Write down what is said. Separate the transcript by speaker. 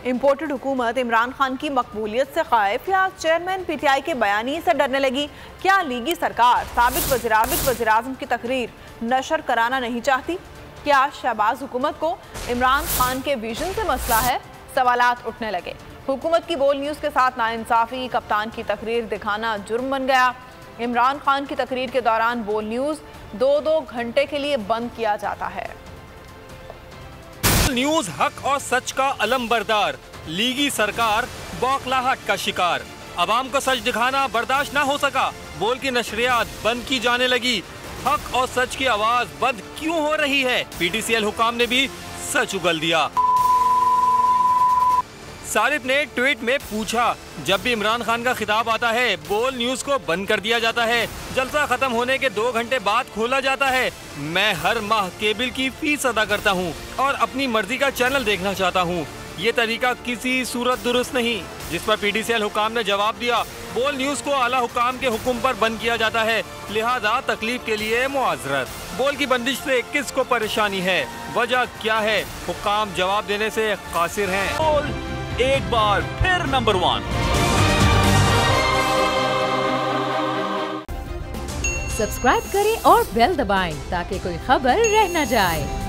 Speaker 1: Imported हुकूमत इमरान खान की मकबूलियत से खौफ या चेयरमैन पीटीआई के बयानी से डरने लगी? क्या लीगी सरकार साबिक वज़ीर-ए-आज़म की तकरीर नशर कराना नहीं चाहती? क्या शहबाज हुकूमत को इमरान खान के विजन से मसला है? सवालात उठने लगे। हुकूमत की बोल न्यूज़ के साथ नाइंसाफ़ी, कप्तान की तकरीर दिखाना जुर्म बन गया। इमरान खान की तकरीर के दौरान बोल न्यूज़ 2-2 घंटे के लिए बंद किया जाता है।
Speaker 2: न्यूज हक और सच का अलमबरदार, लीगी सरकार बौखलाहट का शिकार। अवाम को सच दिखाना बर्दाश्त ना हो सका, बोल की नशरियात बंद की जाने लगी। हक और सच की आवाज बंद क्यों हो रही है? पीटीसीएल हुकाम ने भी सच उगल दिया। सारिफ ने ट्वीट में पूछा, जब भी इमरान खान का खिताब आता है बोल न्यूज को बंद कर दिया जाता है, जलसा खत्म होने के 2 घंटे बाद खोला जाता है। मैं हर माह केबल की फीस अदा करता हूँ और अपनी मर्जी का चैनल देखना चाहता हूँ। ये तरीका किसी सूरत दुरुस्त नहीं। जिस पर पीटीसीएल हुकाम ने जवाब दिया, बोल न्यूज को आला हुकाम के हुक्म पर बंद किया जाता है, लिहाजा तकलीफ के लिए मुआजरत। बोल की बंदिश से किसको परेशानी है, वजह क्या है? हुकाम जवाब देने से कासिर हैं।
Speaker 3: एक बार फिर नंबर 1।
Speaker 4: सब्सक्राइब करें और बेल दबाएं ताकि कोई खबर रह न जाए।